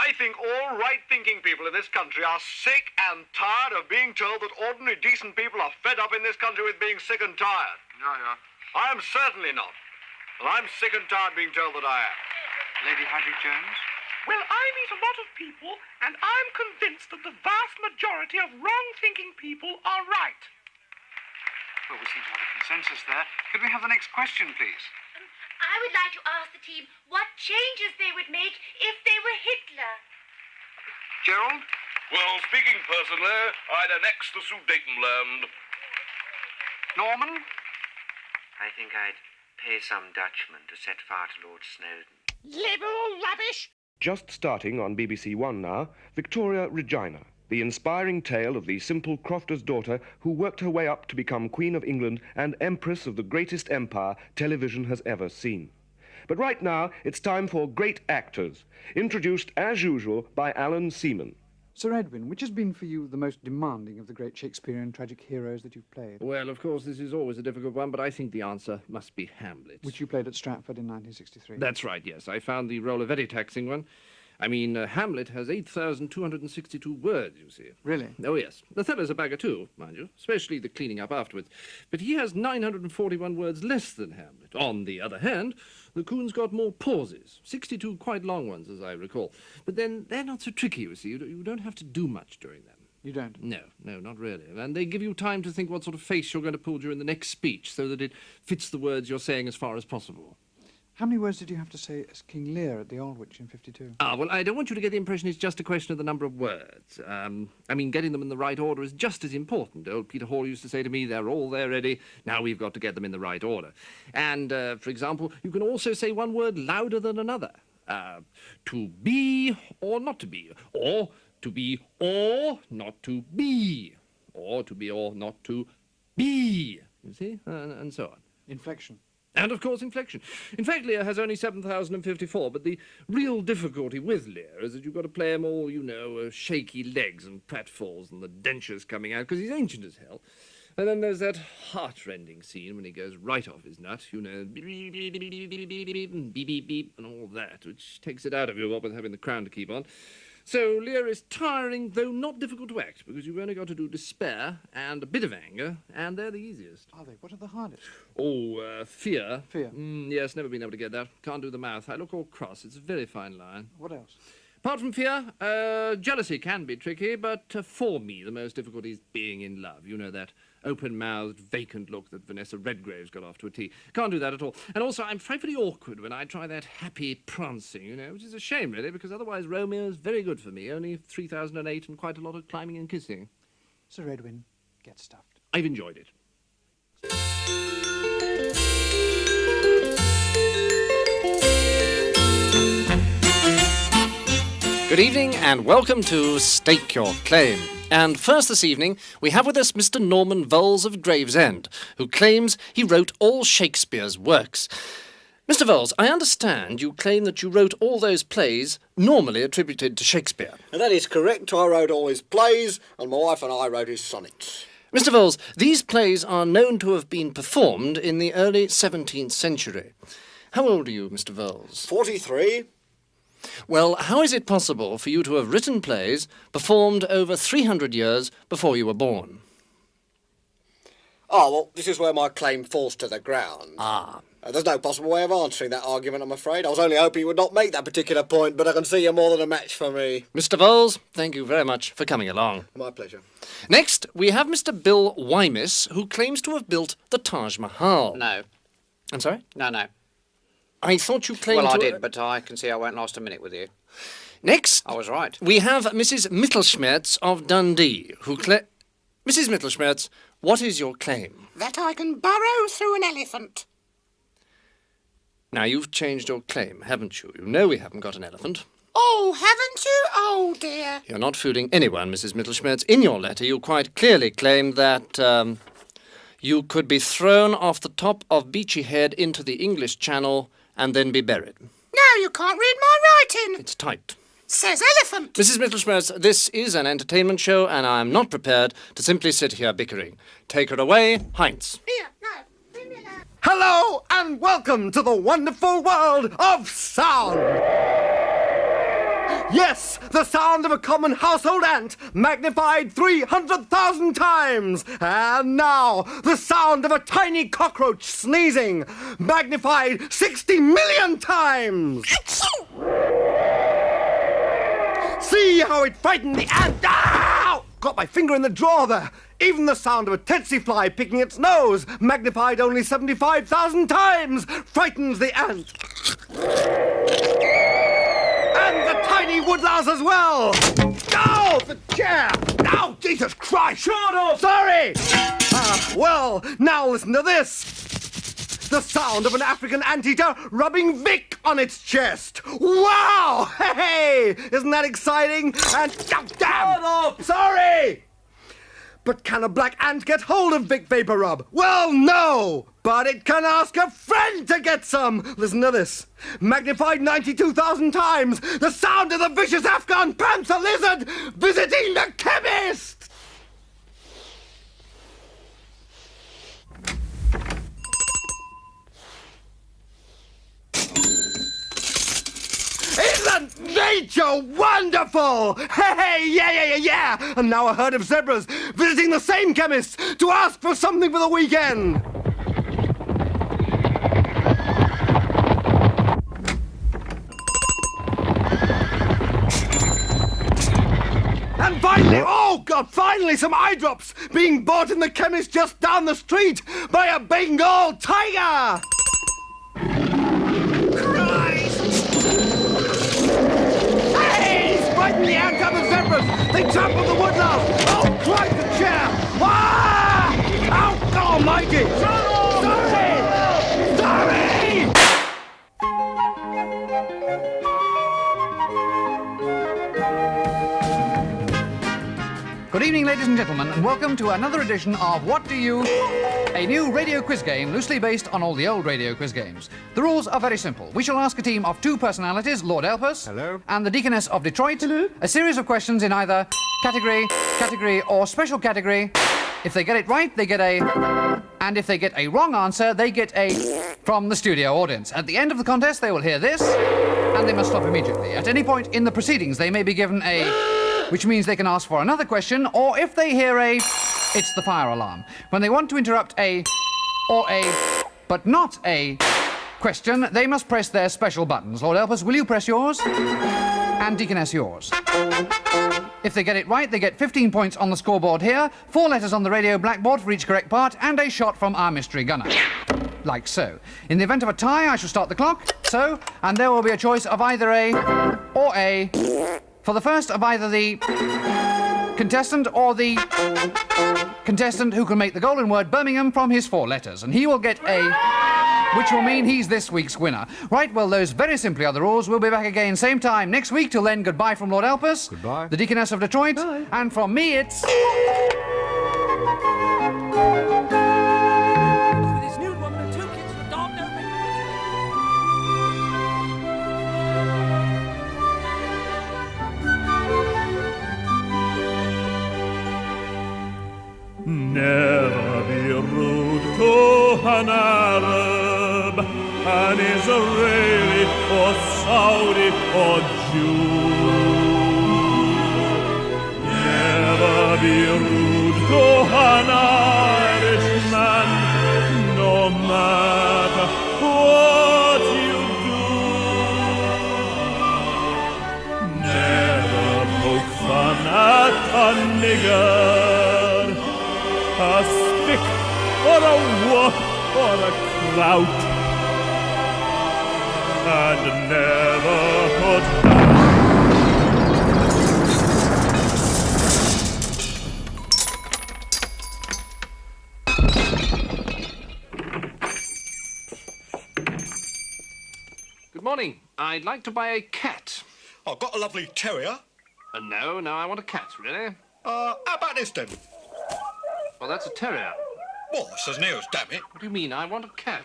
I think all right-thinking people in this country are sick and tired of being told that ordinary decent people are fed up in this country with being sick and tired. Yeah. I am certainly not. And I'm sick and tired being told that I am. Lady Harriet Jones? Well, I meet a lot of people, and I'm convinced that the vast majority of wrong-thinking people are right. Well, we seem to have a consensus there. Could we have the next question, please? I would like to ask the team what changes they would make if they were Hitler. Gerald? Well, speaking personally, I'd annex the Sudetenland. Norman? I think I'd pay some Dutchman to set fire to Lord Snowden. Liberal rubbish! Just starting on BBC One now, Victoria Regina, the inspiring tale of the simple crofter's daughter who worked her way up to become Queen of England and Empress of the greatest empire television has ever seen. But right now, it's time for Great Actors, introduced as usual by Alan Seaman. Sir Edwin, which has been for you the most demanding of the great Shakespearean tragic heroes that you've played? Well, of course, this is always a difficult one, but I think the answer must be Hamlet. Which you played at Stratford in 1963. That's right, yes. I found the role a very taxing one. I mean, Hamlet has 8,262 words, you see. Really? Oh, yes. Othello's a bagger too, mind you, especially the cleaning up afterwards. But he has 941 words less than Hamlet. On the other hand, the Coon's got more pauses, 62 quite long ones, as I recall. But then they're not so tricky, you see. You don't have to do much during them. You don't? No, not really. And they give you time to think what sort of face you're going to pull during the next speech so that it fits the words you're saying as far as possible. How many words did you have to say as King Lear at the Aldwych in 52? Well, I don't want you to get the impression it's just a question of the number of words. I mean, getting them in the right order is just as important. Old Peter Hall used to say to me, they're all there ready, now we've got to get them in the right order. And, for example, you can also say one word louder than another. To be or not to be, or to be or not to be, or to be or not to be, you see, and so on. Inflection. And, of course, inflection. In fact, Lear has only 7,054, but the real difficulty with Lear is that you've got to play him all, shaky legs and pratfalls and the dentures coming out, because he's ancient as hell. And then there's that heart-rending scene when he goes right off his nut, beep, beep, beep, beep, beep, beep, beep, beep, beep, and all that, which takes it out of you, what with having the crown to keep on. So Lear is tiring, though not difficult to act, because you've only got to do despair and a bit of anger, and they're the easiest. Are they? What are the hardest? Fear. Fear? Yes, never been able to get that. Can't do the mouth. I look all cross. It's a very fine line. What else? Apart from fear, jealousy can be tricky, but for me, the most difficult is being in love. You know, that open-mouthed, vacant look that Vanessa Redgrave's got off to a T. Can't do that at all. And also, I'm frightfully awkward when I try that happy prancing, which is a shame, really, because otherwise Romeo's very good for me. Only 3008 and quite a lot of climbing and kissing. Sir Edwin, get stuffed. I've enjoyed it. Good evening and welcome to Stake Your Claim. And first this evening, we have with us Mr. Norman Vowles of Gravesend, who claims he wrote all Shakespeare's works. Mr. Vowles, I understand you claim that you wrote all those plays normally attributed to Shakespeare. And that is correct. I wrote all his plays, and my wife and I wrote his sonnets. Mr. Vowles, these plays are known to have been performed in the early 17th century. How old are you, Mr. Vowles? 43. Well, how is it possible for you to have written plays performed over 300 years before you were born? Oh, well, this is where my claim falls to the ground. Ah. There's no possible way of answering that argument, I'm afraid. I was only hoping you would not make that particular point, but I can see you're more than a match for me. Mr. Vowles, thank you very much for coming along. My pleasure. Next, we have Mr. Bill Whymis, who claims to have built the Taj Mahal. No. I'm sorry? No. I thought you claimed Well, I to... did, but I can see I won't last a minute with you. Next... I was right. We have Mrs. Mittelschmerz of Dundee, who Mrs. Mittelschmerz, what is your claim? That I can burrow through an elephant. Now, you've changed your claim, haven't you? You know we haven't got an elephant. Oh, haven't you? Oh, dear. You're not fooling anyone, Mrs. Mittelschmerz. In your letter, you quite clearly claim that, you could be thrown off the top of Beachy Head into the English Channel and then be buried. Now you can't read my writing. It's typed. Says elephant. Mrs. Mittelschmerz, this is an entertainment show, and I'm not prepared to simply sit here bickering. Take her away, Heinz. Here, no. Leave me alone. Hello, and welcome to the wonderful world of sound. Yes, the sound of a common household ant magnified 300,000 times. And now, the sound of a tiny cockroach sneezing magnified 60 million times. See how it frightened the ant. Ow! Got my finger in the drawer there. Even the sound of a tsetse fly picking its nose, magnified only 75,000 times, frightens the ant. And the tiny woodlouse as well. Oh, the chair. Oh, Jesus Christ. Shut up. Sorry. Well, now listen to this. The sound of an African anteater rubbing Vic on its chest. Wow! Hey! Isn't that exciting? And... Oh, damn! Shut up! Sorry! But can a black ant get hold of Vic Vapor Rub? Well, no! But it can ask a friend to get some! Listen to this. Magnified 92,000 times, the sound of the vicious Afghan panther lizard visiting the chemist! Isn't nature wonderful? Hey, yeah. And now a herd of zebras visiting the same chemist to ask for something for the weekend. And finally, oh God, finally some eye drops being bought in the chemist just down the street by a Bengal tiger. Frighten the ant and the zebras! They trample the woodlouse! Oh, Christ, the chair! Ah! Oh, almighty! Sorry! Good evening, ladies and gentlemen, and welcome to another edition of What Do You... A new radio quiz game loosely based on all the old radio quiz games. The rules are very simple. We shall ask a team of two personalities, Lord Elpers, hello, and the Deaconess of Detroit, hello, a series of questions in either category, or special category. If they get it right, they get a... And if they get a wrong answer, they get a... from the studio audience. At the end of the contest, they will hear this, and they must stop immediately. At any point in the proceedings, they may be given a... which means they can ask for another question, or if they hear a... it's the fire alarm. When they want to interrupt a... or a... but not a... question, they must press their special buttons. Lord Elpers, will you press yours? And Deaconess, yours. If they get it right, they get 15 points on the scoreboard here, 4 letters on the radio blackboard for each correct part, and a shot from our mystery gunner. Like so. In the event of a tie, I shall start the clock, so, and there will be a choice of either a... or a... for the first of either the... contestant or the... contestant who can make the golden word Birmingham from his 4 letters, and he will get a... which will mean he's this week's winner. Right, well, those very simply are the rules. We'll be back again same time next week. Till then, goodbye from Lord Elpers. Goodbye. The Deaconess of Detroit. Bye. And from me, it's... With this nude woman and 2 kids and a dog, Never be rude to an Arab, an Israeli or Saudi or Jew. Never be rude to an Irishman, no matter what you do. Never poke fun at a nigger, a stick, or a whoop, or a clout, and never put down. Good morning. I'd like to buy a cat. I've got a lovely terrier. No, I want a cat, really. How about this then? Well, that's a terrier. Well, it's as near as damn it. What do you mean? I want a cat.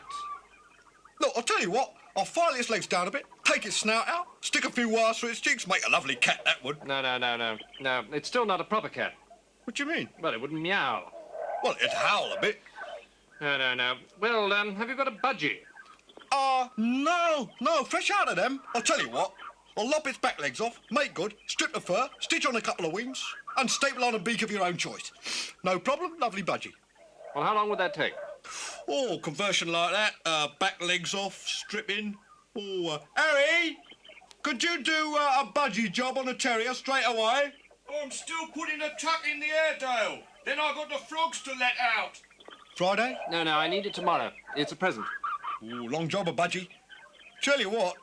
Look, I'll tell you what. I'll file its legs down a bit, take its snout out, stick a few wires through its cheeks, make a lovely cat, that would. No. It's still not a proper cat. What do you mean? Well, it wouldn't meow. Well, it'd howl a bit. No. Well, have you got a budgie? No, fresh out of them. I'll tell you what. I'll lop its back legs off, make good, strip the fur, stitch on a couple of wings, and staple on a beak of your own choice. No problem, lovely budgie. Well, how long would that take? Oh, conversion like that, back legs off, stripping. Oh, Harry, could you do a budgie job on a terrier straight away? I'm still putting a tuck in the Airedale. Then I got the frogs to let out. Friday? No, I need it tomorrow. It's a present. Ooh, long job, a budgie. Tell you what,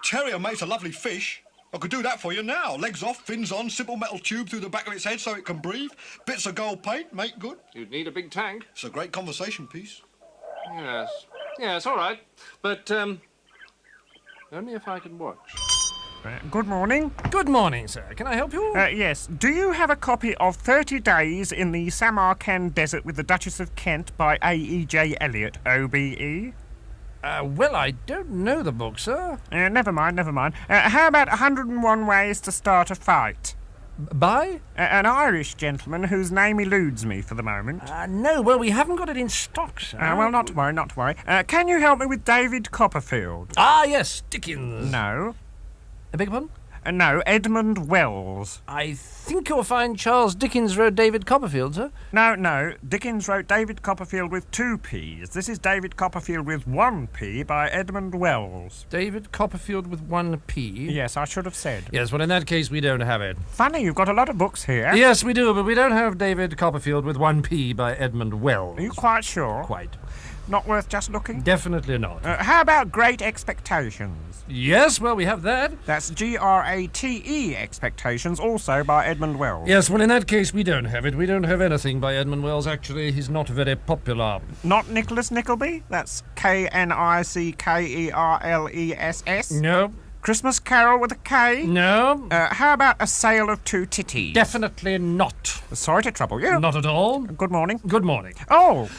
terrier makes a lovely fish. I could do that for you now. Legs off, fins on, simple metal tube through the back of its head so it can breathe. Bits of gold paint, make good. You'd need a big tank. It's a great conversation piece. Yes, all right. But, only if I can watch. Good morning. Good morning, sir. Can I help you? Yes. Do you have a copy of 30 Days in the Samarkand Desert with the Duchess of Kent by A.E.J. Eliot, OBE? Well, I don't know the book, sir. Never mind. How about 101 Ways to Start a Fight? By? An Irish gentleman whose name eludes me for the moment. No, well, we haven't got it in stock, sir. Well, not to worry. Can you help me with David Copperfield? Ah, yes, Dickens. No. I beg your pardon? No, Edmund Wells. I think you'll find Charles Dickens wrote David Copperfield, sir. No. Dickens wrote David Copperfield with 2 P's. This is David Copperfield with 1 P by Edmund Wells. David Copperfield with 1 P? Yes, I should have said. Yes, well, in that case, we don't have it. Funny, you've got a lot of books here. Yes, we do, but we don't have David Copperfield with 1 P by Edmund Wells. Are you quite sure? Quite. Not worth just looking? Definitely not. How about Great Expectations? Yes, well, we have that. That's Grate Expectations, also by Edmund Wells. Yes, well, in that case, we don't have it. We don't have anything by Edmund Wells, actually. He's not very popular. Not Nicholas Nickleby? That's Knickerless? No. Christmas Carol with a K? No. How about A Sale of Two Titties? Definitely not. Sorry to trouble you. Not at all. Good morning. Good morning. Oh!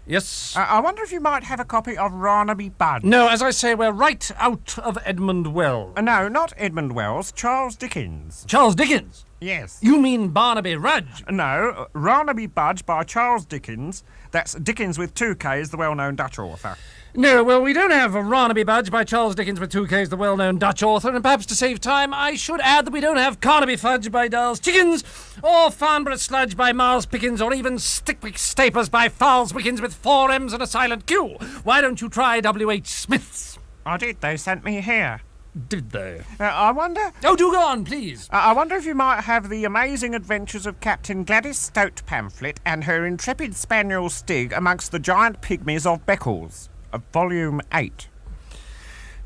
Yes? I wonder if you might have a copy of Barnaby Budge. No, as I say, we're right out of Edmund Wells. No, not Edmund Wells. Charles Dickens. Charles Dickens? Yes. You mean Barnaby Rudge? No, Barnaby Budge by Charles Dickens. That's Dickens with 2 Ks, the well-known Dutch author. No, well, we don't have a Barnaby Budge by Charles Dickens with 2 Ks, the well-known Dutch author, and perhaps to save time, I should add that we don't have Carnaby Fudge by Darles Chickens, or Farnborough Sludge by Miles Pickens, or even Stickwick Stapers by Fowles Wickens with 4 M's and a silent Q. Why don't you try W.H. Smith's? I did. They sent me here. Did they? I wonder... Oh, do go on, please. I wonder if you might have The Amazing Adventures of Captain Gladys Stout pamphlet and her intrepid spaniel Stig amongst the giant pygmies of Beccles. Volume 8.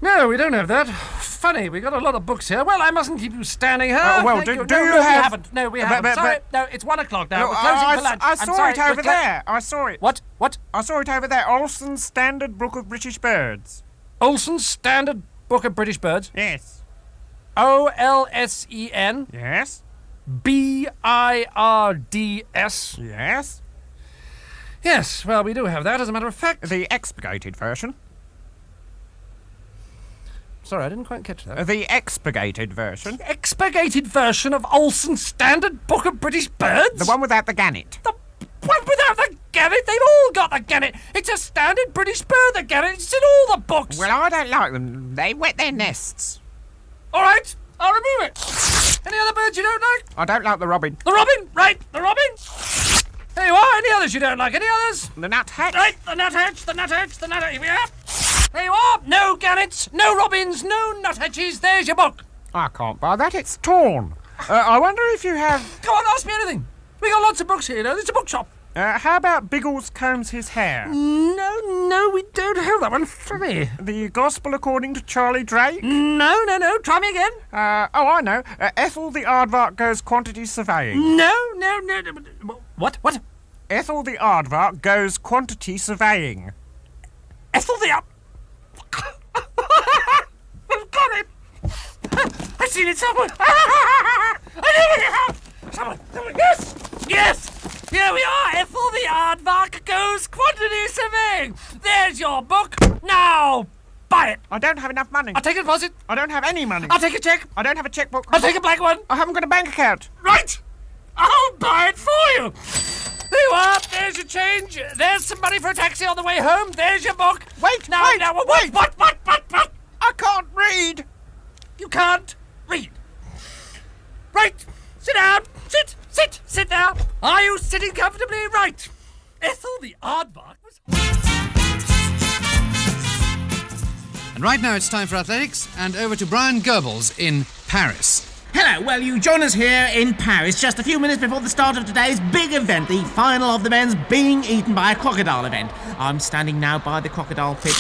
No, we don't have that. Funny, we got a lot of books here. Well, I mustn't keep you standing here. Well, do you have... We haven't. No, we haven't. Sorry, no, it's 1 o'clock now. We're closing for lunch. I saw it over there. I saw it. What? I saw it over there. Olson's Standard Book of British Birds. Olson's Standard Book of British Birds? Yes. O-L-S-E-N? Yes. B-I-R-D-S? Yes. Yes, well, we do have that, as a matter of fact. The expurgated version. Sorry, I didn't quite catch that. The expurgated version. Expurgated version of Olson's Standard Book of British Birds? The one without the gannet. The one without the gannet? They've all got the gannet. It's a standard British bird, the gannet. It's in all the books. Well, I don't like them. They wet their nests. All right, I'll remove it. Any other birds you don't like? I don't like the robin. The robin? Right, the robin. There you are. Any others you don't like? Any others? The nuthatch. Right, the nuthatch. Here we are. There you are. No gannets, no robins, no nuthatches. There's your book. I can't buy that. It's torn. I wonder if you have... Come on, ask me anything. We got lots of books here, you know. It's a bookshop. How about Biggles Combs His Hair? No, we don't have that one. Funny. The Gospel According to Charlie Drake? No. Try me again. I know. Ethel the Aardvark Goes Quantity Surveying. No. What? Ethel the Aardvark Goes Quantity Surveying. Ethel the I've got it. I've seen it somewhere. Someone. Yes. Here we are. Ethel the Aardvark Goes Quantity Surveying. There's your book. Now, buy it. I don't have enough money. I'll take a deposit. I don't have any money. I'll take a cheque. I don't have a checkbook. I'll take a blank one. I haven't got a bank account. Right. I'll buy it for you. There you are. There's your change. There's some money for a taxi on the way home. There's your book. Wait. What? I can't read. You can't? read. Right, sit down. Sit down. Are you sitting comfortably? Right. Ethel the aardvark was... And right now it's time for athletics, and over to Brian Goebbels in Paris. Hello, well, you join us here in Paris just a few minutes before the start of today's big event, the final of the men's being eaten by a crocodile event. I'm standing now by the crocodile pit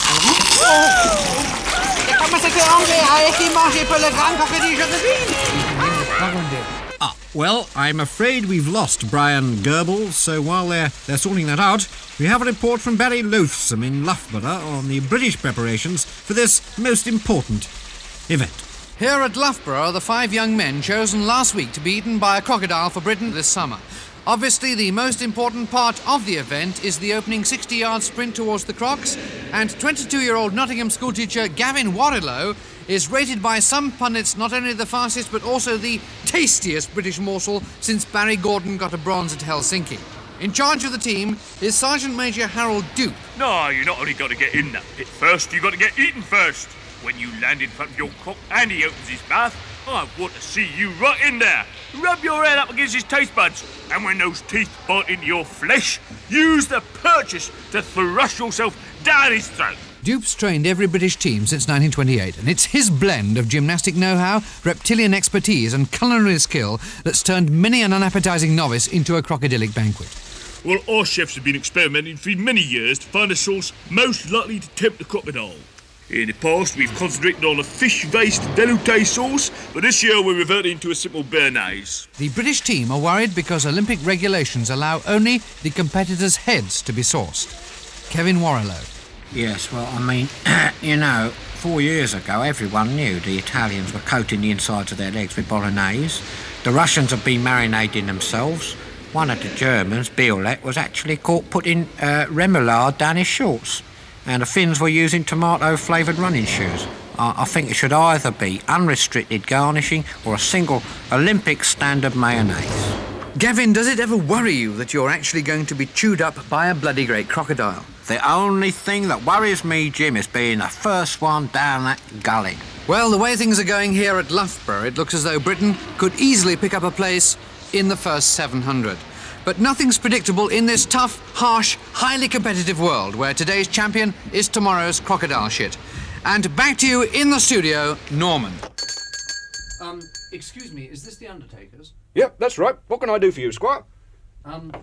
Well, I'm afraid we've lost Brian Goebbels, so while they're sorting that out, we have a report from Barry Loathsome in Loughborough on the British preparations for this most important event. Here at Loughborough are the 5 young men chosen last week to be eaten by a crocodile for Britain this summer. Obviously, the most important part of the event is the opening 60-yard sprint towards the crocs, and 22-year-old Nottingham schoolteacher Gavin Warrilow is rated by some pundits not only the fastest but also the tastiest British morsel since Barry Gordon got a bronze at Helsinki. In charge of the team is Sergeant Major Harold Duke. No, you not only got to get in that pit first, you got to get eaten first. When you land in front of your cock and he opens his mouth, I want to see you right in there. Rub your head up against his taste buds, and when those teeth bite into your flesh, use the purchase to thrust yourself down his throat. Dupe's trained every British team since 1928, and it's his blend of gymnastic know-how, reptilian expertise and culinary skill that's turned many an unappetizing novice into a crocodilic banquet. Well, our chefs have been experimenting for many years to find a sauce most likely to tempt the crocodile. In the past, we've concentrated on a fish-based velouté sauce, but this year we're reverting to a simple béarnaise. The British team are worried because Olympic regulations allow only the competitors' heads to be sauced. Kevin Warrilow. Yes, well, I mean, 4 years ago, everyone knew the Italians were coating the insides of their legs with bolognese. The Russians have been marinating themselves. One of the Germans, Biolet, was actually caught putting remoulade down his shorts. And the Finns were using tomato-flavoured running shoes. I think it should either be unrestricted garnishing or a single Olympic standard mayonnaise. Gavin, does it ever worry you that you're actually going to be chewed up by a bloody great crocodile? The only thing that worries me, Jim, is being the first one down that gully. Well, the way things are going here at Loughborough, it looks as though Britain could easily pick up a place in the first 700. But nothing's predictable in this tough, harsh, highly competitive world where today's champion is tomorrow's crocodile shit. And back to you in the studio, Norman. Excuse me, is this the Undertaker's? Yep, that's right. What can I do for you, Squire?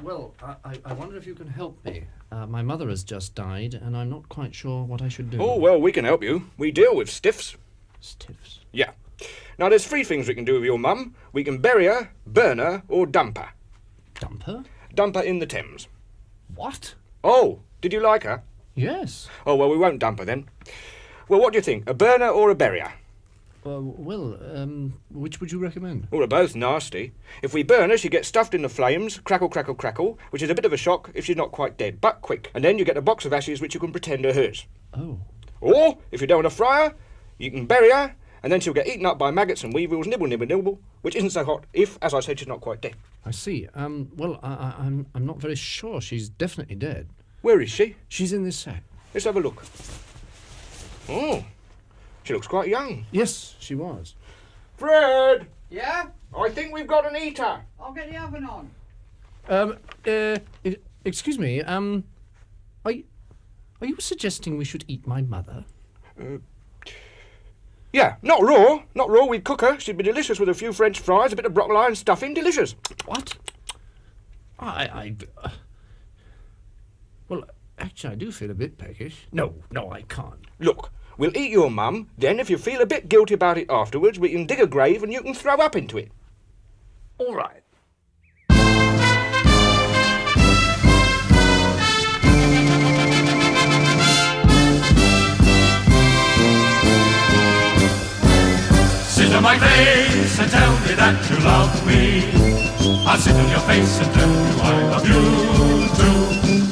Well, I wonder if you can help me. My mother has just died, and I'm not quite sure what I should do. Oh, well, we can help you. We deal with stiffs. Stiffs? Yeah. Now, there's 3 things we can do with your mum. We can bury her, burn her, or dump her. Dump her? Dump her in the Thames. What? Oh, did you like her? Yes. Oh, well, we won't dump her then. Well, what do you think, a burner or a bury her? Which would you recommend? Well, they're both nasty. If we burn her, she gets stuffed in the flames, crackle, crackle, crackle, which is a bit of a shock if she's not quite dead, but quick. And then you get a box of ashes which you can pretend are hers. Oh. Or, if you don't want to fry her, you can bury her, and then she'll get eaten up by maggots and weevils, nibble, nibble, nibble, which isn't so hot if, as I said, she's not quite dead. I see. Well, I'm not very sure. She's definitely dead. Where is she? She's in this sack. Let's have a look. Oh, she looks quite young. Yes, she was. Fred! Yeah? I think we've got an eater. I'll get the oven on. Excuse me, are you suggesting we should eat my mother? Yeah, not raw. Not raw. We'd cook her. She'd be delicious with a few French fries, a bit of broccoli and stuffing. Delicious. What? Well, actually, I do feel a bit peckish. No, I can't. Look, we'll eat your mum, then if you feel a bit guilty about it afterwards, we can dig a grave and you can throw up into it. All right. Sit on my face and tell me that you love me. I'll sit on your face and tell you I love you too.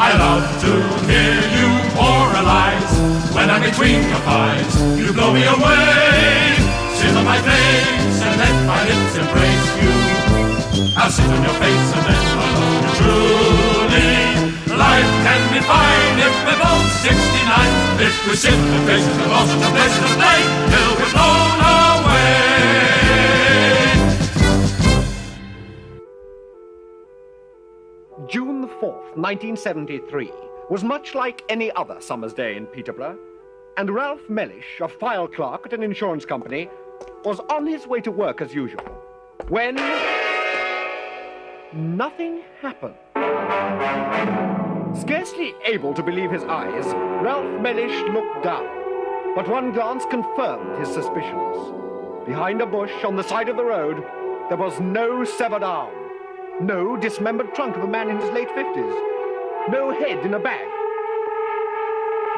I love to hear you oralize. When I'm between your thighs, you blow me away. Sit on my face and let my lips embrace you. I'll sit on your face and then I'll love you truly. Life can be fine if we're both 69. If we sit in faces of all such a pleasure to play till we're blown away. June the 4th, 1973, was much like any other summer's day in Peterborough, and Ralph Mellish, a file clerk at an insurance company, was on his way to work as usual, when nothing happened. Scarcely able to believe his eyes, Ralph Mellish looked down, but one glance confirmed his suspicions. Behind a bush on the side of the road, there was no severed arm, no dismembered trunk of a man in his late 50s, no head in a bag.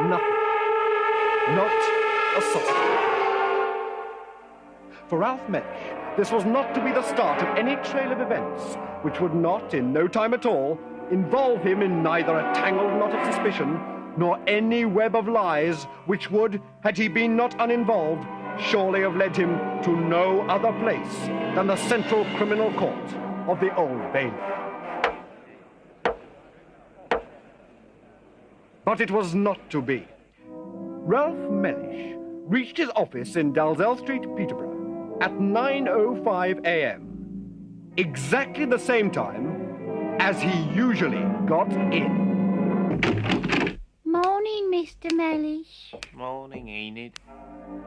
Nothing. Not a soul. For Ralph Mellish, this was not to be the start of any trail of events which would not, in no time at all, involve him in neither a tangled knot of suspicion nor any web of lies which would, had he been not uninvolved, surely have led him to no other place than the Central Criminal Court of the Old Bailey. But it was not to be. Ralph Mellish reached his office in Dalzell Street, Peterborough, at 9:05 a.m., exactly the same time as he usually got in. Morning, Mr. Mellish. Morning, Enid.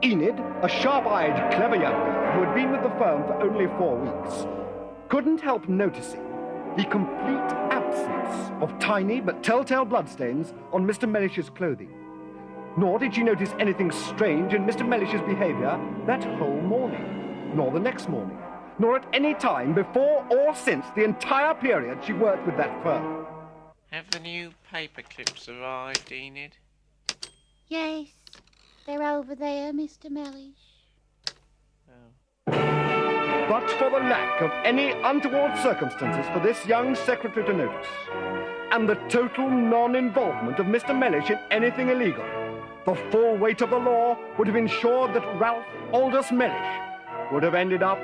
Enid, a sharp-eyed, clever young girl who had been with the firm for only 4 weeks, couldn't help noticing the complete absence of tiny but telltale bloodstains on Mr. Mellish's clothing. Nor did she notice anything strange in Mr. Mellish's behavior that whole morning, nor the next morning, nor at any time before or since the entire period she worked with that firm. Have the new paper clips arrived, Enid? Yes, they're over there, Mr. Mellish. But for the lack of any untoward circumstances for this young secretary to notice, and the total non-involvement of Mr. Mellish in anything illegal, the full weight of the law would have ensured that Ralph Aldous Mellish would have ended up,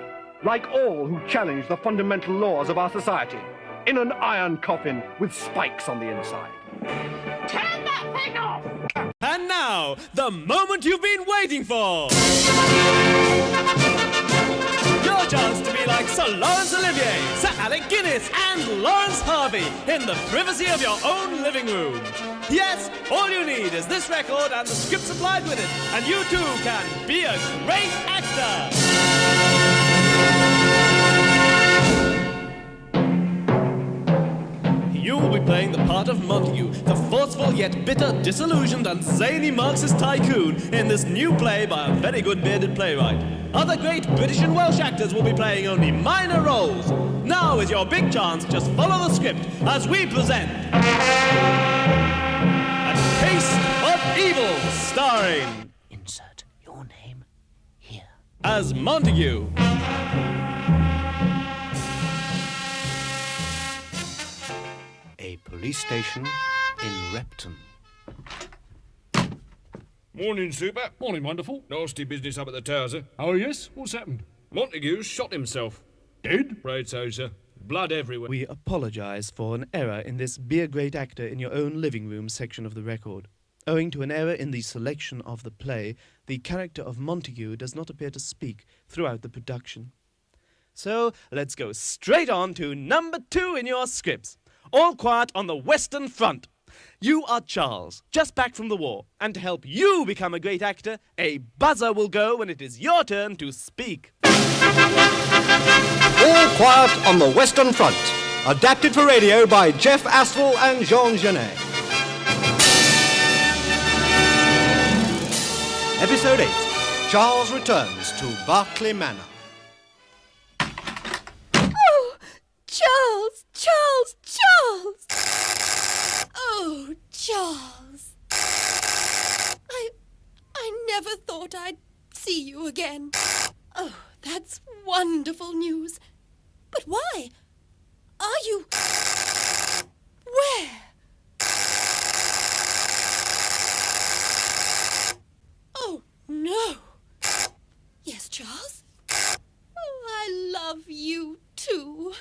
like all who challenge the fundamental laws of our society, in an iron coffin with spikes on the inside. Turn that thing off! And now, the moment you've been waiting for! Your chance to be like Sir Laurence Olivier, Sir Alec Guinness, and Lawrence Harvey in the privacy of your own living room. Yes, all you need is this record and the script supplied with it, and you too can be a great actor! You will be playing the part of Montague, the forceful yet bitter, disillusioned and zany Marxist tycoon in this new play by a very good bearded playwright. Other great British and Welsh actors will be playing only minor roles. Now is your big chance. Just follow the script as we present A Taste of Evil, starring... Insert your name here. As Montague. A police station in Repton. Morning, Super. Morning, Wonderful. Nasty business up at the tower, sir. Oh, yes? What's happened? Montague's shot himself. Dead? Afraid so, sir. Blood everywhere. We apologise for an error in this Be a Great Actor in Your Own Living Room section of the record. Owing to an error in the selection of the play, the character of Montague does not appear to speak throughout the production. So, let's go straight on to number 2 in your scripts. All quiet on the Western Front. You are Charles, just back from the war, and to help you become a great actor, a buzzer will go when it is your turn to speak. All Quiet on the Western Front, adapted for radio by Jeff Aspel and Jean Genet. Episode 8, Charles returns to Berkeley Manor. Oh, Charles, Charles, Charles! Oh, Charles. I never thought I'd see you again. Oh, that's wonderful news. But why? Are you... Where? Oh, no. Yes, Charles? Oh, I love you, too.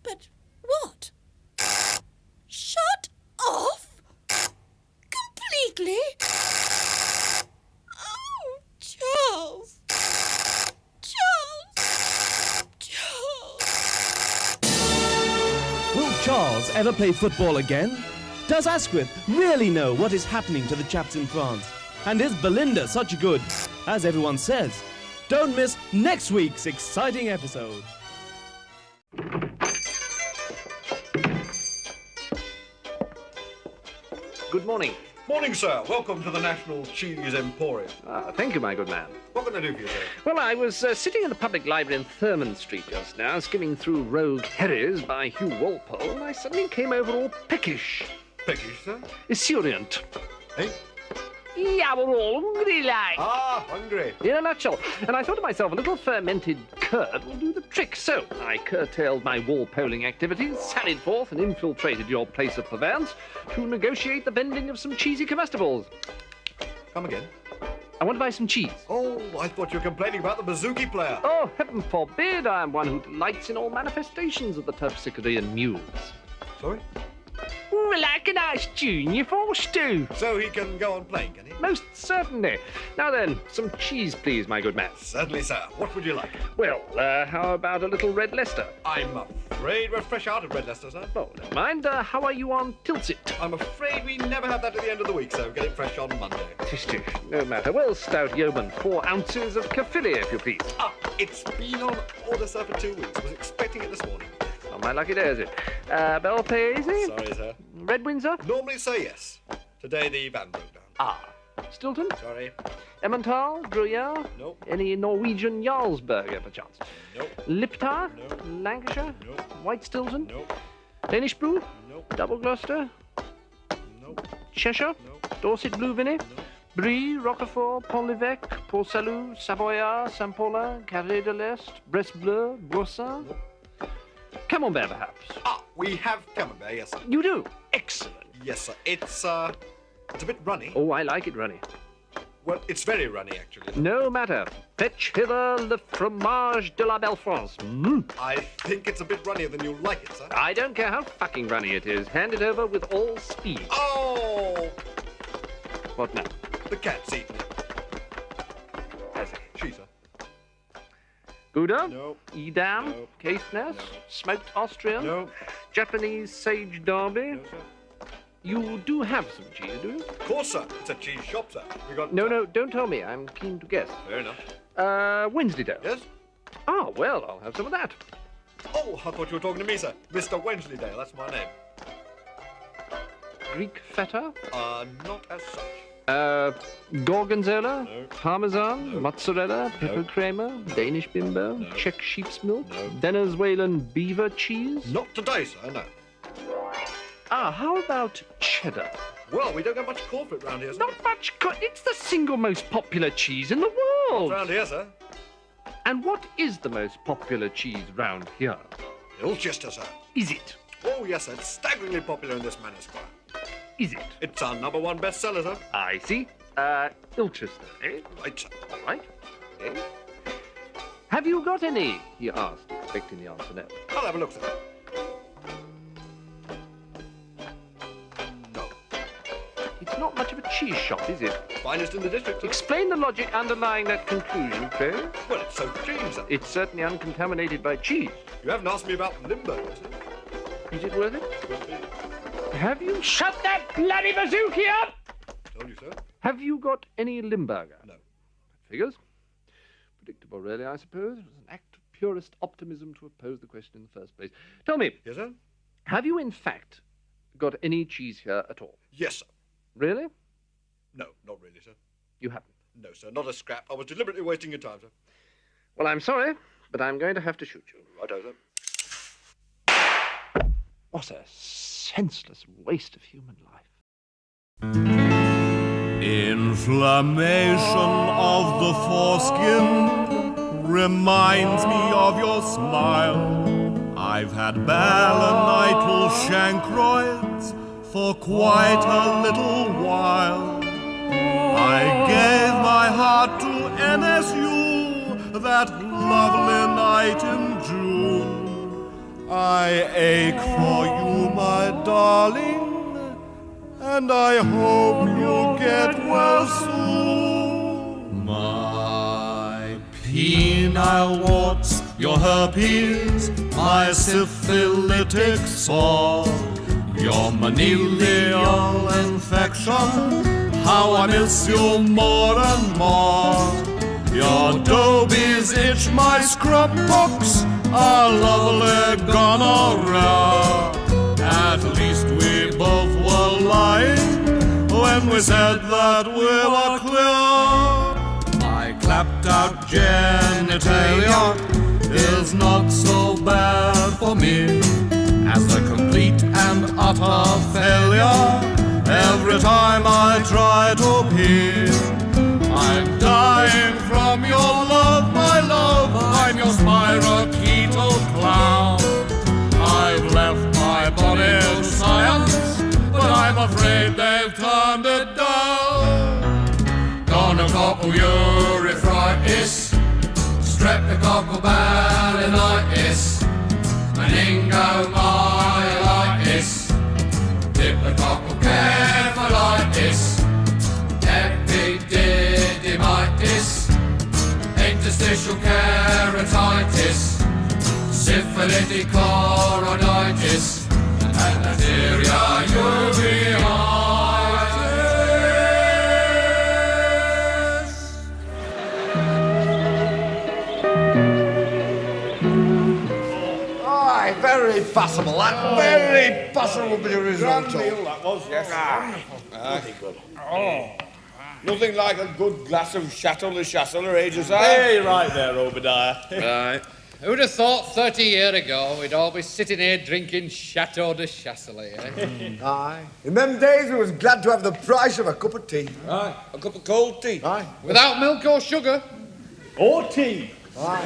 But what? Shut off? Completely? Oh, Charles. Charles. Charles. Charles ever play football again? Does Asquith really know what is happening to the chaps in France? And is Belinda such good, as everyone says? Don't miss next week's exciting episode. Good morning. Morning, sir. Welcome to the National Cheese Emporium. Thank you, my good man. What can I do for you, sir? Well, I was sitting in the public library in Thurman Street just now, skimming through Rogue Herries by Hugh Walpole, and I suddenly came over all peckish. Peckish, sir? Esurient. Eh? Yeah, we're all hungry, like. Ah, hungry. In a nutshell. And I thought to myself, a little fermented curd will do the trick. So I curtailed my wall-polling activities, sallied forth and infiltrated your place of purveyance to negotiate the vending of some cheesy comestibles. Come again? I want to buy some cheese. Oh, I thought you were complaining about the bouzouki player. Oh, heaven forbid, I am one who delights in all manifestations of the terpsichorean muse. Sorry? Well, like a nice tune, you're forced to. So he can go on playing, can he? Most certainly. Now then, some cheese, please, my good man. Certainly, sir. What would you like? Well, how about a little Red Leicester? I'm afraid we're fresh out of Red Leicester, sir. Oh, never mind. How are you on Tilsit? I'm afraid we never have that at the end of the week, so get it fresh on Monday. Tish, tish. No matter. Well, stout yeoman, 4 ounces of Cafilia, if you please. Ah, it's been on order, sir, for 2 weeks. Was expecting it this morning. On my lucky day, is it? Bel Paese? Sorry, sir. Red Windsor? Normally say yes. Today the van broke down. Ah. Stilton? Sorry. Emmental? Gruyere? Nope. Any Norwegian Jarlsberger, perchance? Nope. Liptar? Nope. Lancashire? Nope. White Stilton? Nope. Danish Brew? Nope. Double Gloucester? Nope. Cheshire? Nope. Dorset Blue Vinny? Nope. Brie, Roquefort, Pont l'Evêque, Port Salut, Savoyard, Saint-Paulin, Carré de l'Est, Brest Bleu, Boursin? Nope. Camembert, perhaps? Ah, we have camembert, yes, sir. You do? Excellent. Yes, sir. It's a bit runny. Oh, I like it runny. Well, it's very runny, actually. No matter. Fetch hither le fromage de la belle France. I think it's a bit runnier than you like it, sir. I don't care how fucking runny it is. Hand it over with all speed. Oh! What now? The cat's eaten it. Has it? She, sir. Gouda? No. Edam? No. Caithness? No. Smoked Austrian? No. Japanese sage derby? No, sir. You do have some cheese, do you? Of course, sir. It's a cheese shop, sir. We got... No, don't tell me. I'm keen to guess. Fair enough. Wensleydale? Yes? Ah, well, I'll have some of that. Oh, I thought you were talking to me, sir. Mr. Wensleydale, that's my name. Greek feta? Not as such. Gorgonzola? No. Parmesan? No. Mozzarella? Pepper No. creamer? Danish bimbo? No. Czech sheep's milk? No. Venezuelan beaver cheese? Not today, sir, no. Ah, how about cheddar? Well, we don't get much call for it round here, sir. Not much. It's the single most popular cheese in the world. Round here, sir. And what is the most popular cheese round here? Ilchester, sir. Is it? Oh, yes, sir. It's staggeringly popular in this manor square. Is it? It's our #1 bestseller, sir. I see. Ilchester, eh? Right, sir. All right. Eh? Have you got any? He asked, expecting the answer no. I'll have a look, sir. No. It's not much of a cheese shop, is it? Finest in the district, sir. Explain the logic underlying that conclusion, pray. Well, it's so clean, sir. It's certainly uncontaminated by cheese. You haven't asked me about Limburger, sir. Is it worth it? Could be. Have you shut that bloody bazooki up? Told you, sir. Have you got any Limburger? No. Figures? Predictable, really, I suppose. It was an act of purest optimism to oppose the question in the first place. Tell me, Yes, sir? have you in fact got any cheese here at all? Yes, sir. Really? No, not really, sir. You haven't. No, sir, not a scrap. I was deliberately wasting your time, sir. Well, I'm sorry, but I'm going to have to shoot you. Righto, sir. What a senseless waste of human life. Inflammation of the foreskin reminds me of your smile. I've had balanital chancroids for quite a little while. I gave my heart to NSU that lovely night in June. I ache for you, my darling, and I hope you'll get well soon. My penile warts your herpes, my syphilitic sore, your manilial infection, how I miss you more and more. Your dobies itch, my scrub books, our lovely gonorrhea. At least we both were lying when we said that we were clear. My clapped out genitalia is not so bad for me as the complete and utter failure every time I try to pee. I'm dying from your love, my love. I'm your spirochetal clown. I've left my body to science, but I'm afraid they've turned it down. Gonococcal urethritis, streptococcal balanitis, meningomyelitis, diplococcal cephalitis, epididymitis, interstitial keratitis, syphilitic choroiditis, and Neisseria uveitis. Aye, very passable, that. Very passable bit of risotto. Grand meal, that was. Yes. Bloody good. Oh. Nothing like a good glass of Chateau de Chasseler, eh, Josiah? Hey, right there, Obadiah. Right. Who'd have thought 30 years ago we'd all be sitting here drinking Chateau de Chasselet, eh? Aye. In them days, we was glad to have the price of a cup of tea. Aye. A cup of cold tea. Aye. Without milk or sugar. Or tea. Aye.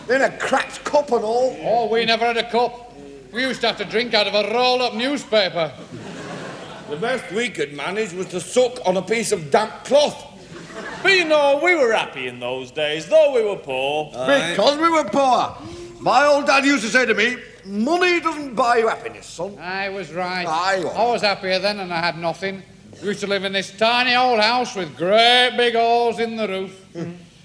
In a cracked cup and all. Oh, we never had a cup. We used to have to drink out of a rolled-up newspaper. The best we could manage was to suck on a piece of damp cloth. But you know, we were happy in those days, though we were poor. Because we were poor. My old dad used to say to me, money doesn't buy you happiness, son. I was right. Aye. I was happier then and I had nothing. We used to live in this tiny old house with great big holes in the roof.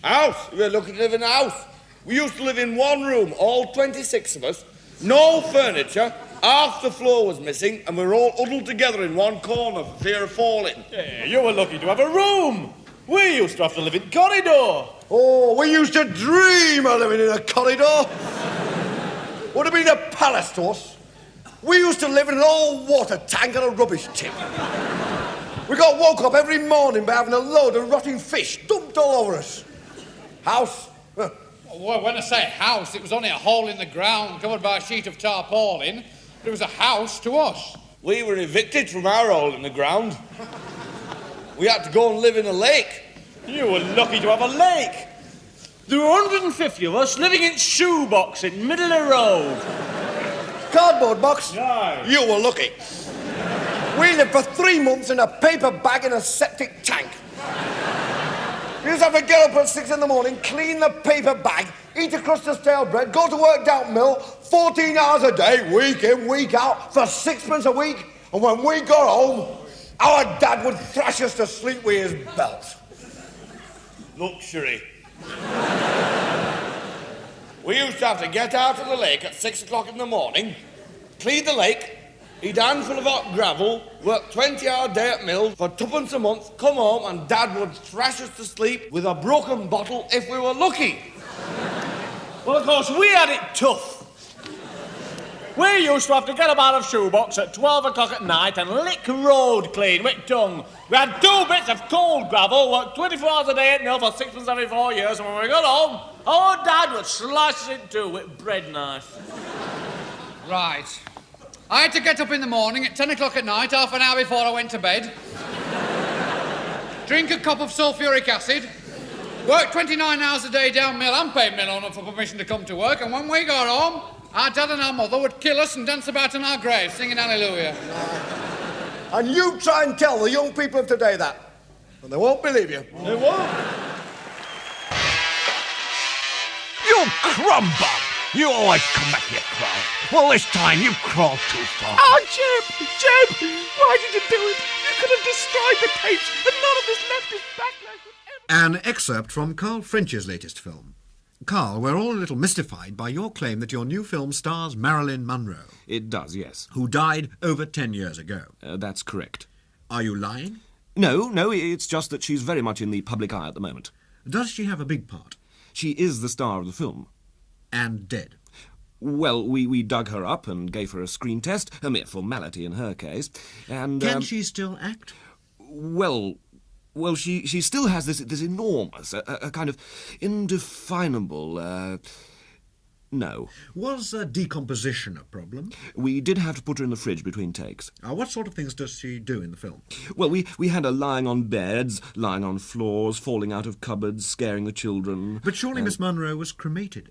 House? We were lucky to live in a house. We used to live in one room, all 26 of us, no furniture, half the floor was missing, and we were all huddled together in one corner for fear of falling. Yeah, you were lucky to have a room. We used to have to live in corridor. Oh, we used to dream of living in a corridor. Would have been a palace to us. We used to live in an old water tank and a rubbish tip. We got woke up every morning by having a load of rotting fish dumped all over us. House? Well, when I say house, it was only a hole in the ground covered by a sheet of tarpaulin. But it was a house to us. We were evicted from our hole in the ground. We had to go and live in a lake. You were lucky to have a lake. There were 150 of us living in shoebox in middle of the road. Cardboard box? No. You were lucky. We lived for 3 months in a paper bag in a septic tank. We used to have to get up at 6 in the morning, clean the paper bag, eat a crust of stale bread, go to work down mill, 14 hours a day, week in, week out, for 6 a week. And when we got home, our dad would thrash us to sleep with his belt. Luxury. We used to have to get out of the lake at 6 o'clock in the morning, clean the lake, eat a handful of hot gravel, work 20-hour day at mill for 2pence a month, come home and Dad would thrash us to sleep with a broken bottle if we were lucky. Well, of course, we had it tough. We used to have to get up out of shoebox at 12 o'clock at night and lick road clean with tongue. We had 2 bits of cold gravel, worked 24 hours a day at mill for 6pence every 4 years, and when we got home, our Dad would slice it in two with a bread knife. Right. I had to get up in the morning at 10 o'clock at night, half an hour before I went to bed. Drink a cup of sulphuric acid. Work 29 hours a day down mill and pay mill owner for permission to come to work. And when we got home, our dad and our mother would kill us and dance about in our graves, singing hallelujah. And you try and tell the young people of today that, and they won't believe you. They won't. You crumb bum! You always come back here crawling. Well, this time you crawled too far. Oh, Jim! Jim! Why did you do it? You could have destroyed the tapes, and none of this left his back. An excerpt from Carl French's latest film. Carl, we're all a little mystified by your claim that your new film stars Marilyn Monroe. It does, yes. Who died over 10 years ago. That's correct. Are you lying? No, it's just that she's very much in the public eye at the moment. Does she have a big part? She is the star of the film. And dead? Well, we dug her up and gave her a screen test, a mere formality in her case, and... Can she still act? Well, she still has this enormous, a kind of indefinable, no. Was decomposition a problem? We did have to put her in the fridge between takes. What sort of things does she do in the film? Well, we had her lying on beds, lying on floors, falling out of cupboards, scaring the children. But surely Miss Monroe was cremated?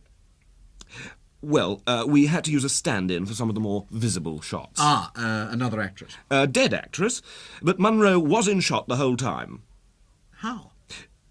Well, we had to use a stand-in for some of the more visible shots. Another actress? Dead actress, but Monroe was in shot the whole time. How?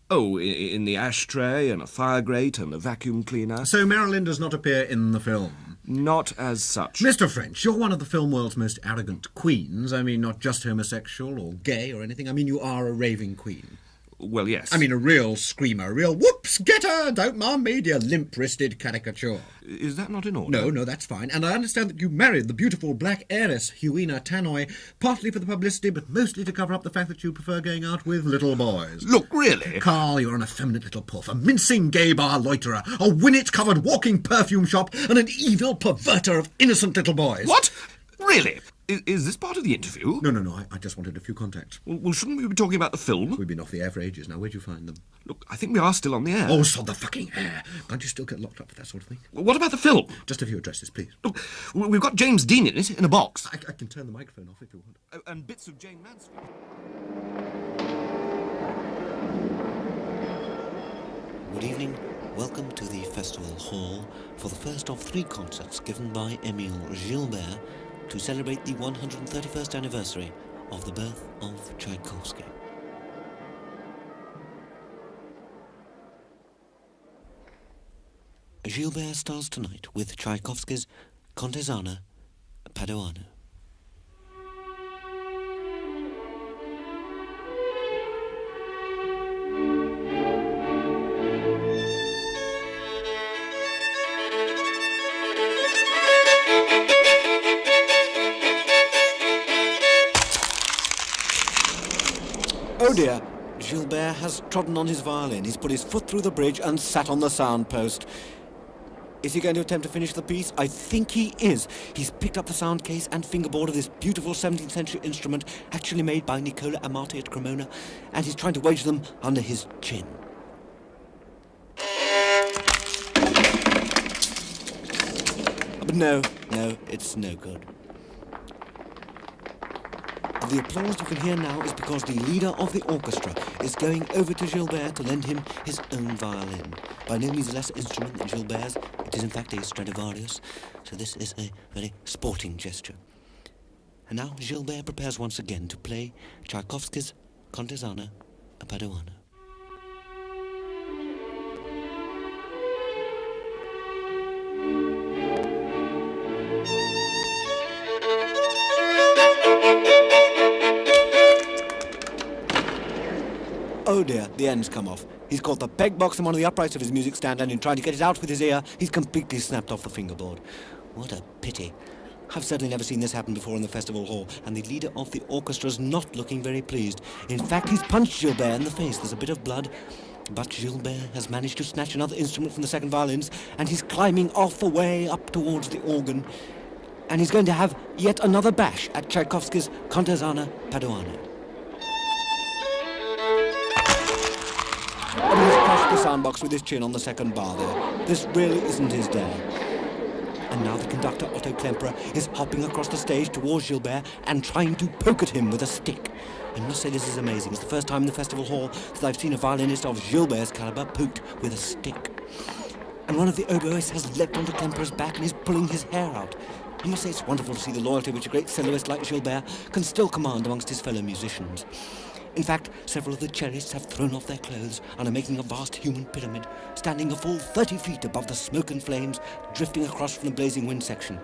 Oh, in the ashtray and a fire grate and a vacuum cleaner. So Marilyn does not appear in the film? Not as such. Mr. French, you're one of the film world's most arrogant queens. I mean, not just homosexual or gay or anything. I mean, you are a raving queen. Well, yes. I mean, a real screamer, a real whoops, get her, don't mind me, dear limp-wristed caricature. Is that not in order? No, that's fine. And I understand that you married the beautiful black heiress, Huina Tannoy, partly for the publicity, but mostly to cover up the fact that you prefer going out with little boys. Look, really? Carl, you're an effeminate little puff, a mincing gay bar loiterer, a winnet-covered walking perfume shop, and an evil perverter of innocent little boys. What? Really? Is this part of the interview? No, I just wanted a few contacts. Well, shouldn't we be talking about the film? We've been off the air for ages now. Where'd you find them? Look, I think we are still on the air. Oh, sod the fucking air. Can't you still get locked up for that sort of thing? Well, what about the film? Just a few addresses, please. Look, we've got James Dean in it, in a box. I can turn the microphone off if you want. And bits of Jane Mansfield. Good evening. Welcome to the Festival Hall for the first of 3 concerts given by Émile Gilbert to celebrate the 131st anniversary of the birth of Tchaikovsky. Gilbert stars tonight with Tchaikovsky's Contesana Paduano. Oh dear, Gilbert has trodden on his violin. He's put his foot through the bridge and sat on the soundpost. Is he going to attempt to finish the piece? I think he is. He's picked up the sound case and fingerboard of this beautiful 17th century instrument, actually made by Nicola Amati at Cremona, and he's trying to wedge them under his chin. But no, it's no good. The applause you can hear now is because the leader of the orchestra is going over to Gilbert to lend him his own violin. By no means a lesser instrument than Gilbert's, it is in fact a Stradivarius, so this is a very sporting gesture. And now Gilbert prepares once again to play Tchaikovsky's Contesana Paduano. Oh dear, the end's come off. He's caught the peg box in one of the uprights of his music stand, and in trying to get it out with his ear, he's completely snapped off the fingerboard. What a pity. I've certainly never seen this happen before in the festival hall, and the leader of the orchestra's not looking very pleased. In fact, he's punched Gilbert in the face. There's a bit of blood, but Gilbert has managed to snatch another instrument from the second violins, and he's climbing off the way up towards the organ, and he's going to have yet another bash at Tchaikovsky's Contesana Paduano. But he's crushed the soundbox with his chin on the second bar there. This really isn't his day. And now the conductor, Otto Klemperer, is hopping across the stage towards Gilbert and trying to poke at him with a stick. I must say this is amazing. It's the first time in the festival hall that I've seen a violinist of Gilbert's caliber poked with a stick. And one of the oboists has leapt onto Klemperer's back and is pulling his hair out. I must say it's wonderful to see the loyalty which a great soloist like Gilbert can still command amongst his fellow musicians. In fact, several of the cellists have thrown off their clothes and are making a vast human pyramid, standing a full 30 feet above the smoke and flames drifting across from the blazing wind section.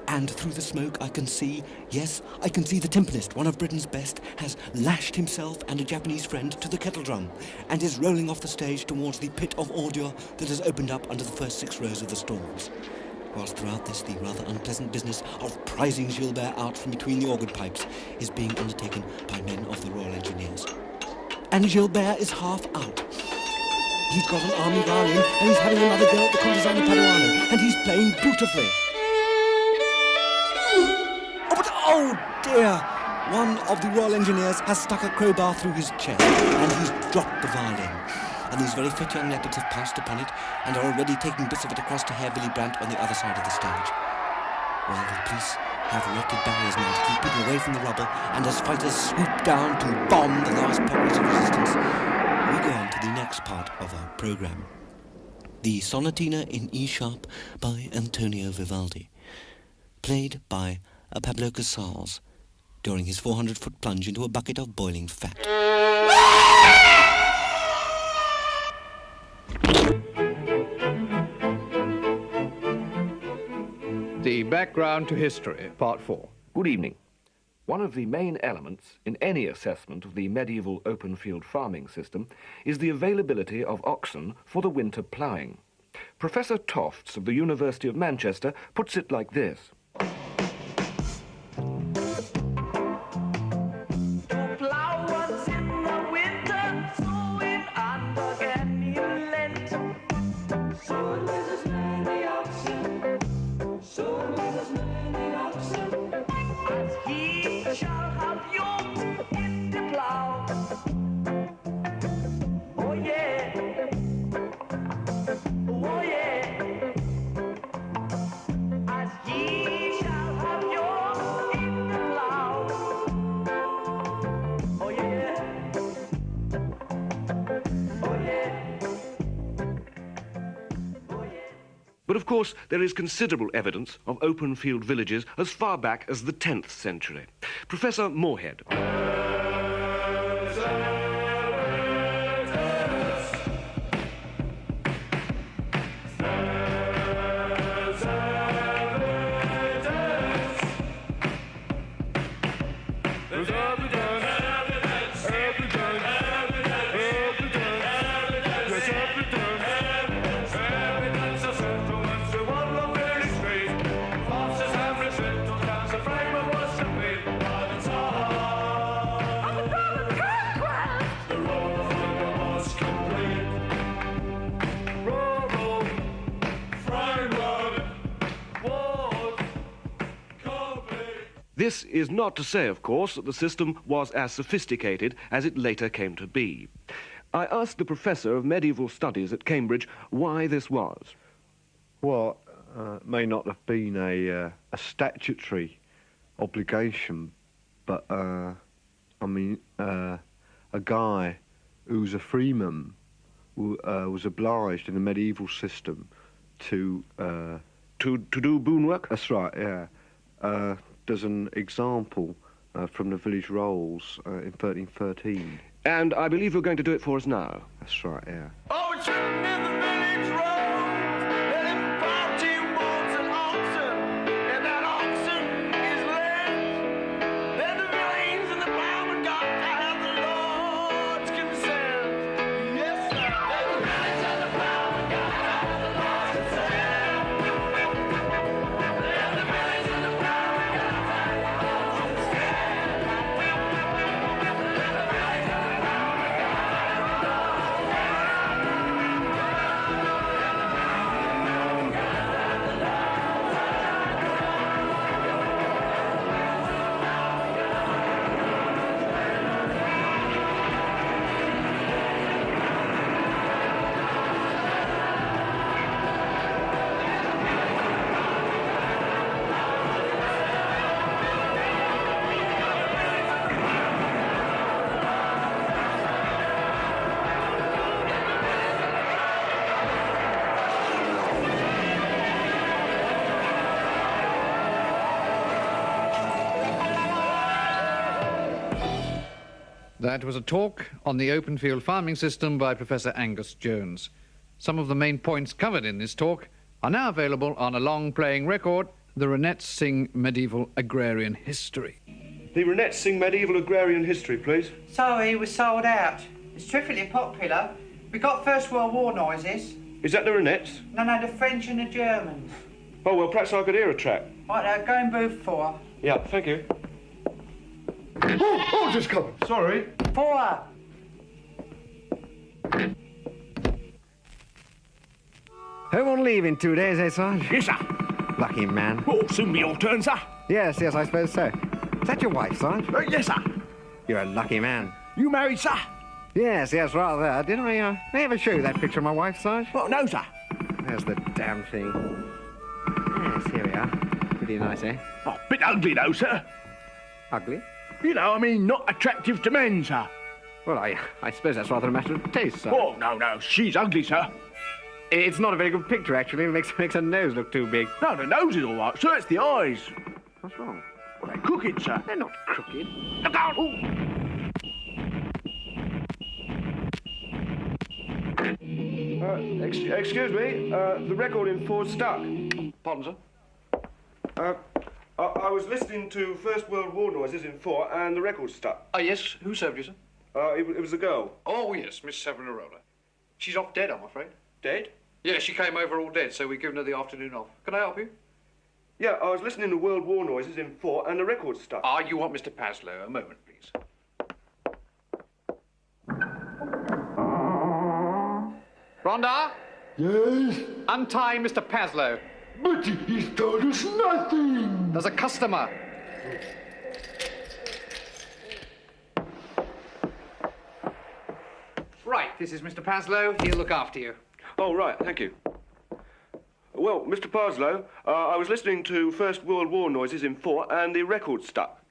And through the smoke I can see, yes, I can see the timpanist, one of Britain's best, has lashed himself and a Japanese friend to the kettle drum and is rolling off the stage towards the pit of ordure that has opened up under the first 6 rows of the stalls. Whilst throughout this, the rather unpleasant business of prizing Gilbert out from between the organ pipes is being undertaken by men of the Royal Engineers. And Gilbert is half out. He's got an army violin and he's having another go at the Contesano Paduano, and he's playing beautifully. Oh dear! One of the Royal Engineers has stuck a crowbar through his chest and he's dropped the violin. And these very fit young leopards have pounced upon it and are already taking bits of it across to Herr Willy Brandt on the other side of the stage. Well, the police have erected barriers now to keep people away from the rubble, and as fighters swoop down to bomb the last pockets of resistance, we go on to the next part of our programme. The Sonatina in E-sharp by Antonio Vivaldi, played by Pablo Casals during his 400-foot plunge into a bucket of boiling fat. The Background to History, Part 4. Good evening. One of the main elements in any assessment of the medieval open-field farming system is the availability of oxen for the winter ploughing. Professor Tofts of the University of Manchester puts it like this. But of course, there is considerable evidence of open-field villages as far back as the 10th century. Professor Moorhead. This is not to say, of course, that the system was as sophisticated as it later came to be. I asked the Professor of Medieval Studies at Cambridge why this was. Well, it may not have been a statutory obligation, but, a guy who's a freeman was obliged in the medieval system to do boon work? That's right, yeah. There's an example from the village rolls in 1313. And I believe you're going to do it for us now. That's right, yeah. Oh, it's written in the village road that if 40 wants an oxen, and that oxen is led, then the reins and the plowman got to have the Lord's consent. Yes, sir. Then the reins and the plowman got to have the Lord's consent. Then the reins and the plowman got to have the Lord's consent. That was a talk on the open field farming system by Professor Angus Jones. Some of the main points covered in this talk are now available on a long playing record The Ronettes sing medieval agrarian history. The Ronettes sing medieval agrarian history, please. Sorry, we're sold out. It's terrifically popular. We got First World War noises. Is that the Ronettes? No, the French and the Germans. Oh, well, perhaps I could hear a track. Right, go in booth 4. Yeah, thank you. Oh, just coming. Sorry. 4. Home on leave in 2 days, eh, Sarge? Yes, sir. Lucky man. Oh, soon be your turn, sir. Yes, I suppose so. Is that your wife, Sarge? Yes, sir. You're a lucky man. You married, sir? Yes, rather. Didn't I ever show you that picture of my wife, Sarge? Oh, no, sir. There's the damn thing. Yes, here we are. Pretty nice, eh? Oh, bit ugly, though, sir. Ugly? You know, I mean, not attractive to men, sir. Well, I suppose that's rather a matter of taste, sir. Oh, no, she's ugly, sir. It's not a very good picture, actually. It makes her nose look too big. No, the nose is all right, sir. It's the eyes. What's wrong? Well, they're crooked, sir. They're not crooked. Look out! Ooh. Excuse me, the record in 4's stuck. Pardon, sir? I was listening to First World War noises in 4 and the record's stuck. Oh, yes. Who served you, sir? It was a girl. Oh, yes, Miss Savonarola. She's off dead, I'm afraid. Dead? Yeah, she came over all dead, so we've given her the afternoon off. Can I help you? Yeah, I was listening to World War noises in 4 and the record's stuck. Ah, you want Mr. Paslow. A moment, please. Rhonda? Yes? Untie Mr. Paslow. But he's told us nothing. There's a customer. Right, this is Mr. Paslow. He'll look after you. Oh, right, thank you. Well, Mr. Parslow, I was listening to First World War noises in 4 and the record's stuck.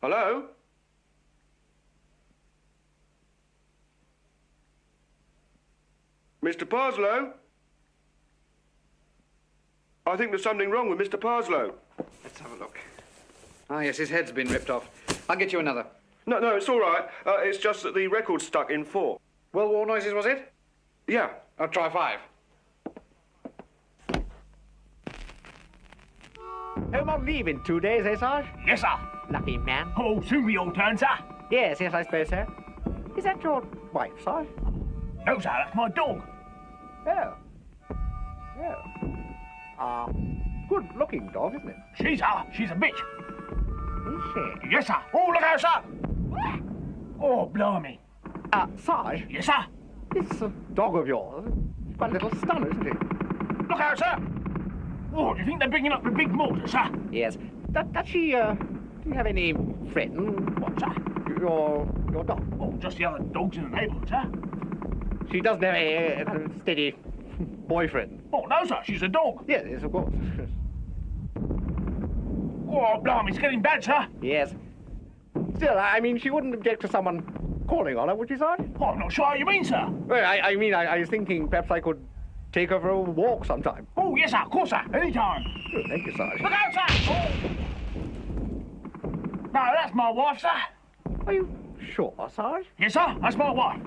Hello? Mr. Parslow? I think there's something wrong with Mr. Parslow. Let's have a look. Ah, yes, his head's been ripped off. I'll get you another. No, it's all right. It's just that the record's stuck in 4. World War noises, was it? Yeah. I'll try 5. Home on leave in 2 days, eh, Sarge? Yes, sir. Lucky man. Oh, soon be your turn, sir. Yes, I suppose so. Is that your wife, Sarge? No, sir, that's my dog. Oh. Good-looking dog, isn't it? She's a bitch. Is she? Yes, sir. Oh, look out, sir. Oh, blimey. Sarge? Yes, sir. This dog of yours is quite a little stunner, isn't it? Look out, sir. Oh, do you think they're bringing up the big mortar, sir? Yes. Does she, do you have any friend? What, sir? Your dog? Oh, just the other dogs in the neighbourhood, sir. She doesn't have a kind of steady boyfriend? Oh, no, sir. She's a dog. Yes, of course. Oh, blimey, it's getting bad, sir. Yes. Still, I mean, she wouldn't object to someone calling on her, would she, Sarge? Oh, I'm not sure what you mean, sir. Well, I mean, I was thinking perhaps I could take her for a walk sometime. Oh, yes, sir. Of course, sir. Anytime. Good, thank you, Sarge. Look out, sir. Oh. No, that's my wife, sir. Are you sure, Sarge? Yes, sir. That's my wife.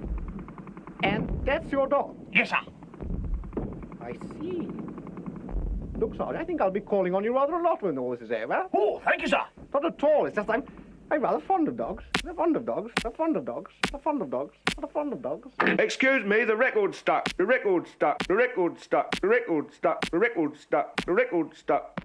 And that's your dog? Yes, sir. I see. Look, Sarge, I think I'll be calling on you rather a lot when all this is over. Oh, thank you, sir. Not at all. It's just I'm rather fond of dogs. They're fond of dogs. They're fond of dogs. They're fond of dogs. They're fond of dogs. Excuse me, the record's stuck. The record's stuck. The record's stuck. The record's stuck. The record's stuck. The record's stuck.